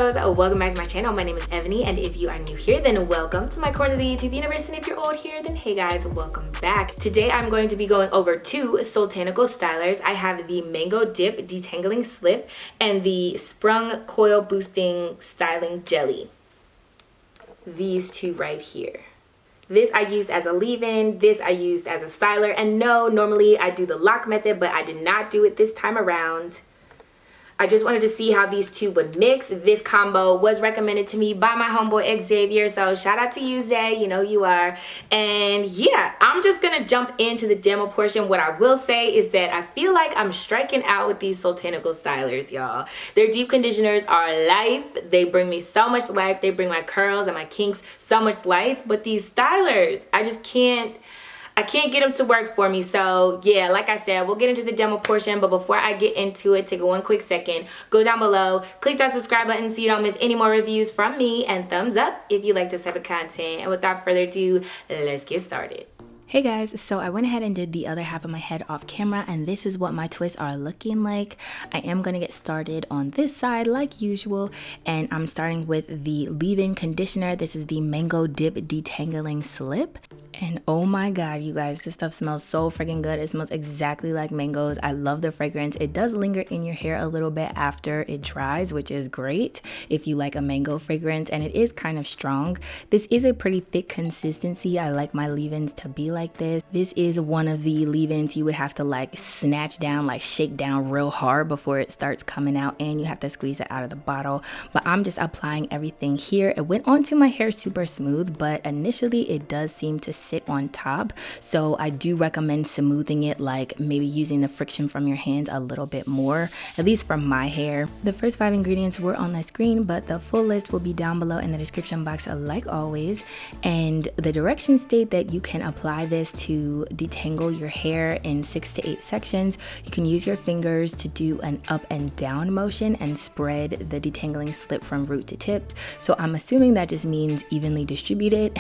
Soultanicals, welcome back to my channel. My name is Ebony, and if you are new here, then welcome to my corner of the YouTube universe, and if you're old here, then hey guys, welcome back. Today I'm going to be going over two Soultanicals stylers. I have the Mango Dip Detangling Slip and the Sprung Coil Boosting Styling Jelly. These two right here. This I used as a leave-in, this I used as a styler, and no, normally I do the lock method, but I did not do it this time around. I just wanted to see how these two would mix. This combo was recommended to me by my homeboy Xavier, so shout out to you, Zay, you know you are. And yeah, I'm just gonna jump into the demo portion. What I will say is that I feel like I'm striking out with these Soultanicals stylers, y'all. Their deep conditioners are life. They bring me so much life. They bring my curls and my kinks so much life, but these stylers, I can't get them to work for me. So yeah, like I said, we'll get into the demo portion, but before I get into it, take one quick second, go down below, click that subscribe button so you don't miss any more reviews from me, and thumbs up if you like this type of content. And without further ado, let's get started. Hey guys, so I went ahead and did the other half of my head off camera, and this is what my twists are looking like. I am going to get started on this side like usual, and I'm starting with the leave-in conditioner. This is the Mango Dip Detangling Slip. And oh my god, you guys, this stuff smells so freaking good. It smells exactly like mangoes. I love the fragrance. It does linger in your hair a little bit after it dries, which is great if you like a mango fragrance, and it is kind of strong. This is a pretty thick consistency. I like my leave-ins to be like this. This is one of the leave-ins you would have to like snatch down, like shake down real hard before it starts coming out, and you have to squeeze it out of the bottle. But I'm just applying everything here. It went onto my hair super smooth, but initially it does seem to sit on top, so I do recommend smoothing it, like maybe using the friction from your hands a little bit more, at least for my hair. The first 5 ingredients were on the screen, but the full list will be down below in the description box like always. And the directions state that you can apply this to detangle your hair in 6 to 8 sections. You can use your fingers to do an up and down motion and spread the detangling slip from root to tip. So I'm assuming that just means evenly distribute it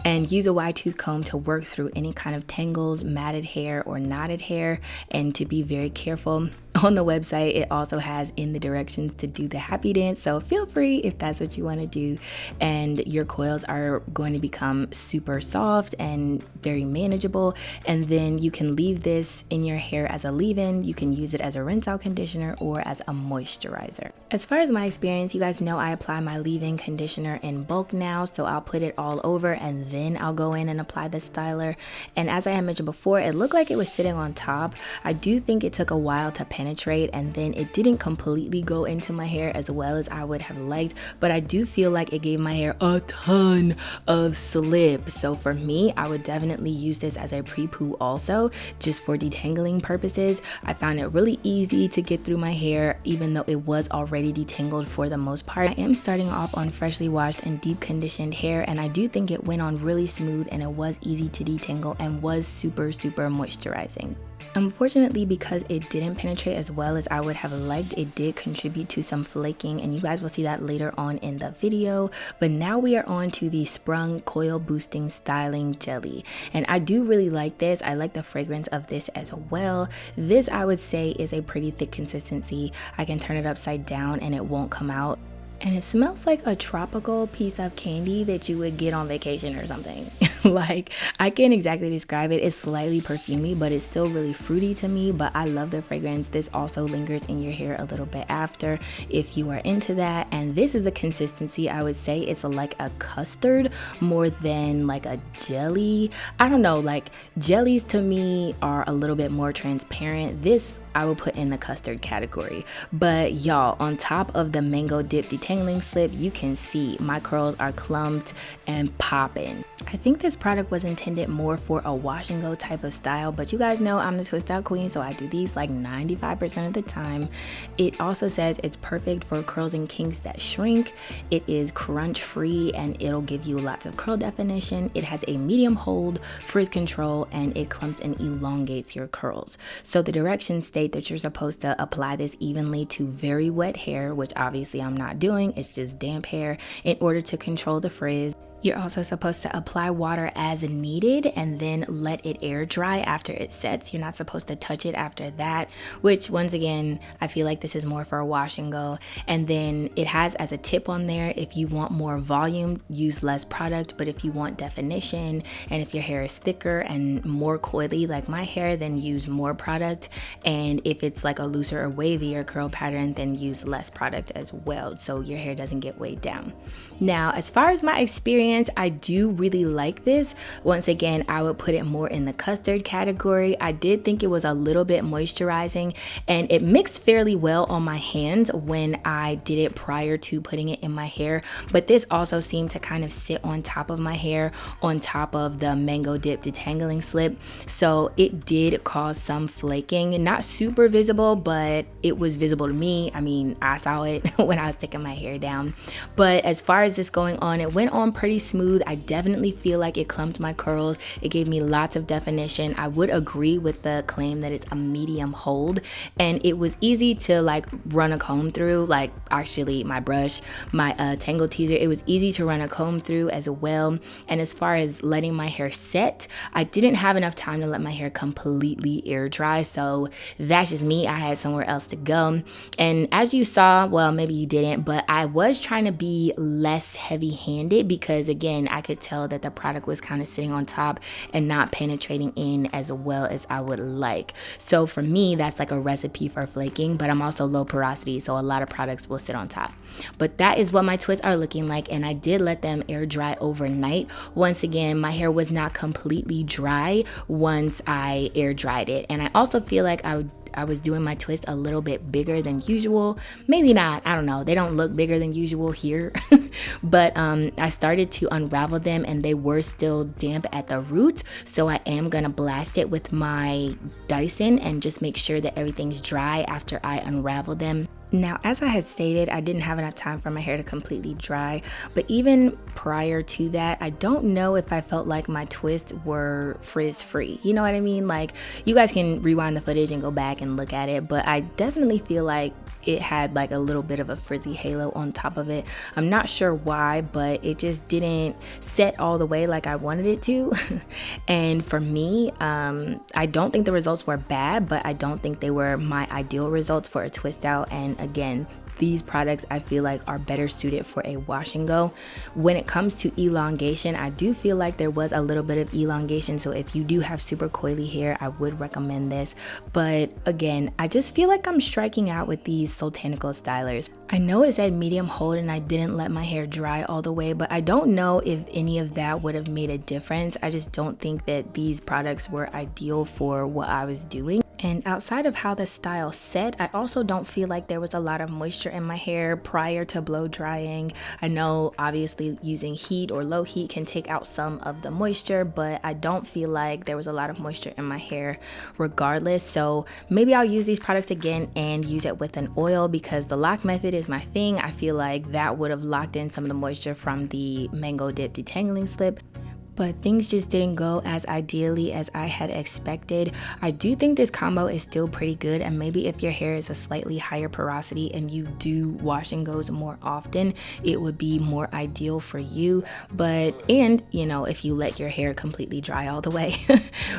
and use a wide tooth comb to work through any kind of tangles, matted hair, or knotted hair, and to be very careful. On the website, it also has in the directions to do the happy dance, so feel free if that's what you want to do. And your coils are going to become super soft and very manageable, and then you can leave this in your hair as a leave-in. You can use it as a rinse out conditioner or as a moisturizer. As far as my experience, you guys know I apply my leave-in conditioner in bulk now, so I'll put it all over and then I'll go in and apply the styler. And as I had mentioned before, it looked like it was sitting on top. I do think it took a while to penetrate, and then it didn't completely go into my hair as well as I would have liked, but I do feel like it gave my hair a ton of slip. So for me, I would definitely use this as a pre-poo also, just for detangling purposes. I found it really easy to get through my hair even though it was already detangled for the most part. I am starting off on freshly washed and deep conditioned hair, and I do think it went on really smooth, and it was easy to detangle and was super moisturizing. Unfortunately, because it didn't penetrate as well as I would have liked, it did contribute to some flaking, and you guys will see that later on in the video. But now we are on to the Sprung Coil Boosting Styling Jelly, and I do really like this. I like the fragrance of this as well. This, I would say, is a pretty thick consistency. I can turn it upside down and it won't come out. And it smells like a tropical piece of candy that you would get on vacation or something. Like, I can't exactly describe it. It's slightly perfumey, but it's still really fruity to me. But I love the fragrance. This also lingers in your hair a little bit after if you are into that. And this is the consistency. I would say it's like a custard more than like a jelly. I don't know, like jellies to me are a little bit more transparent. This I will put in the custard category. But y'all, on top of the Mango Dip Detangling Slip, you can see my curls are clumped and popping. I think this product was intended more for a wash and go type of style, but you guys know I'm the twist out queen, so I do these like 95% of the time. It also says it's perfect for curls and kinks that shrink. It is crunch free and it'll give you lots of curl definition. It has a medium hold, frizz control, and it clumps and elongates your curls. So the directions state that you're supposed to apply this evenly to very wet hair, which obviously I'm not doing. It's just damp hair, in order to control the frizz. You're also supposed to apply water as needed and then let it air dry after it sets. You're not supposed to touch it after that, which once again, I feel like this is more for a wash and go. And then it has as a tip on there, if you want more volume, use less product. But if you want definition and if your hair is thicker and more coily like my hair, then use more product. And if it's like a looser or wavier curl pattern, then use less product as well, so your hair doesn't get weighed down. Now, as far as my experience, I do really like this. Once again, I would put it more in the custard category. I did think it was a little bit moisturizing, and it mixed fairly well on my hands when I did it prior to putting it in my hair. But this also seemed to kind of sit on top of my hair, on top of the Mango Dip Detangling Slip. So it did cause some flaking. Not super visible, but it was visible to me. I mean, I saw it when I was sticking my hair down. But as far as this going on, it went on pretty smooth. I definitely feel like it clumped my curls. It gave me lots of definition. I would agree with the claim that it's a medium hold, and it was easy to like run a comb through, like actually my brush, my Tangle Teaser, it was easy to run a comb through as well. And as far as letting my hair set, I didn't have enough time to let my hair completely air dry, so that's just me. I had somewhere else to go. And as you saw, well, maybe you didn't, but I was trying to be less heavy-handed because again, I could tell that the product was kind of sitting on top and not penetrating in as well as I would like. So for me, that's like a recipe for flaking, but I'm also low porosity, so a lot of products will sit on top. But that is what my twists are looking like, and I did let them air dry overnight. Once again, my hair was not completely dry once I air dried it, and I also feel like I was doing my twist a little bit bigger than usual. Maybe not, I don't know. They don't look bigger than usual here. But I started to unravel them and they were still damp at the roots. So I am gonna blast it with my Dyson and just make sure that everything's dry after I unravel them. Now, as I had stated, I didn't have enough time for my hair to completely dry, but even prior to that, I don't know if I felt like my twists were frizz-free. You know what I mean? Like, you guys can rewind the footage and go back and look at it, but I definitely feel like it had like a little bit of a frizzy halo on top of it. I'm not sure why, but it just didn't set all the way like I wanted it to. And for me, I don't think the results were bad, but I don't think they were my ideal results for a twist out. And again, these products I feel like are better suited for a wash and go. When it comes to elongation, I do feel like there was a little bit of elongation, so if you do have super coily hair, I would recommend this. But again, I just feel like I'm striking out with these Soultanicals stylers. I know it said medium hold and I didn't let my hair dry all the way, but I don't know if any of that would have made a difference. I just don't think that these products were ideal for what I was doing. And outside of how the style set, I also don't feel like there was a lot of moisture in my hair prior to blow drying. I know obviously using heat or low heat can take out some of the moisture, but I don't feel like there was a lot of moisture in my hair regardless. So maybe I'll use these products again and use it with an oil because the lock method is my thing. I feel like that would have locked in some of the moisture from the Mango Dip Detangling Slip. But things just didn't go as ideally as I had expected. I do think this combo is still pretty good, and maybe if your hair is a slightly higher porosity and you do wash and goes more often, it would be more ideal for you. And you know, if you let your hair completely dry all the way.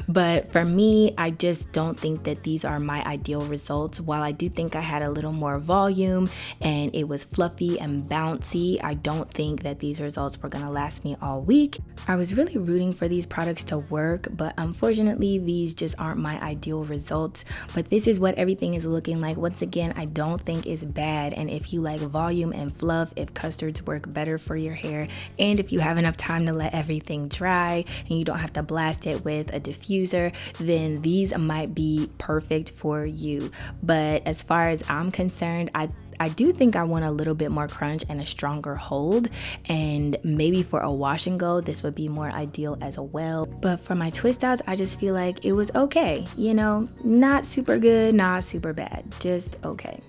But for me, I just don't think that these are my ideal results. While I do think I had a little more volume and it was fluffy and bouncy, I don't think that these results were gonna last me all week. I was really rooting for these products to work, but unfortunately these just aren't my ideal results. But this is what everything is looking like. Once again, I don't think it's bad, and if you like volume and fluff, if custards work better for your hair, and if you have enough time to let everything dry and you don't have to blast it with a diffuser, then these might be perfect for you. But as far as I'm concerned, I do think I want a little bit more crunch and a stronger hold, and maybe for a wash and go this would be more ideal as well. But for my twist outs, I just feel like it was okay, you know, not super good, not super bad, just okay.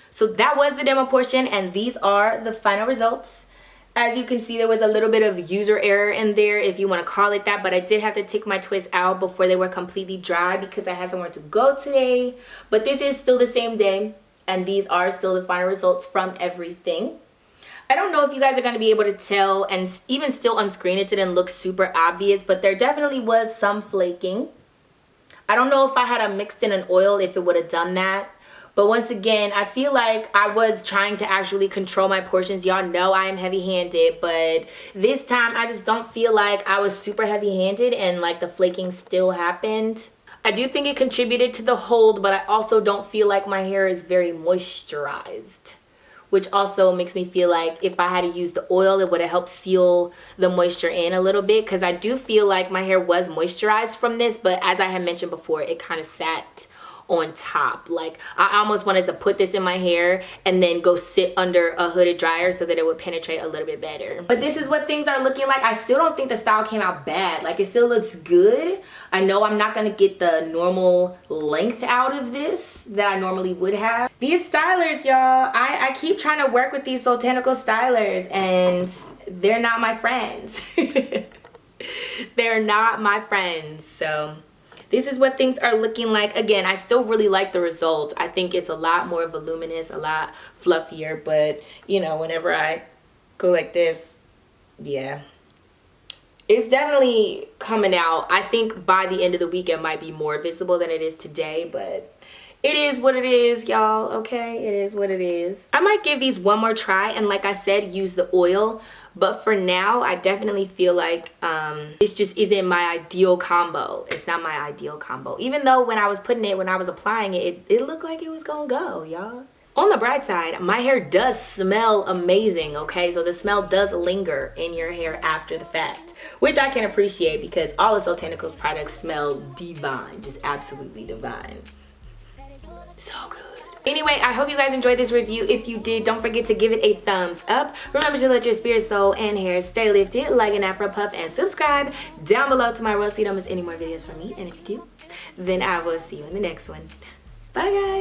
So that was the demo portion, and these are the final results. As you can see, there was a little bit of user error in there, if you want to call it that, but I did have to take my twists out before they were completely dry because I had somewhere to go today. But this is still the same day, and these are still the final results from everything. I don't know if you guys are going to be able to tell, and even still on screen it didn't look super obvious, but there definitely was some flaking. I don't know if I had mixed in an oil if it would have done that. But once again, I feel like I was trying to actually control my portions. Y'all know I am heavy-handed, but this time I just don't feel like I was super heavy-handed and like the flaking still happened. I do think it contributed to the hold, but I also don't feel like my hair is very moisturized, which also makes me feel like if I had to use the oil, it would have helped seal the moisture in a little bit, because I do feel like my hair was moisturized from this, but as I had mentioned before, it kind of sat on top. Like I almost wanted to put this in my hair and then go sit under a hooded dryer so that it would penetrate a little bit better. But this is what things are looking like. I still don't think the style came out bad. Like it still looks good. I know I'm not gonna get the normal length out of this that I normally would have. These stylers, y'all, I keep trying to work with these Soultanical stylers and they're not my friends. They're not my friends. So this is what things are looking like. Again, I still really like the result. I think it's a lot more voluminous, a lot fluffier, but you know, whenever I go like this, yeah, it's definitely coming out. I think by the end of the week it might be more visible than it is today, but it is what it is, y'all. Okay, it is what it is. I might give these one more try and like I said, use the oil. But for now, I definitely feel like this just isn't my ideal combo. It's not my ideal combo. Even though when I was putting it, when I was applying it, it looked like it was gonna go, y'all. On the bright side, my hair does smell amazing, okay? So the smell does linger in your hair after the fact, which I can appreciate because all of Soultanicals products smell divine, just absolutely divine. So good. Anyway, I hope you guys enjoyed this review. If you did, don't forget to give it a thumbs up. Remember to let your spirit, soul, and hair stay lifted like an Afro puff, and subscribe down below to my roll so you don't miss any more videos from me. And if you do, then I will see you in the next one. Bye, guys.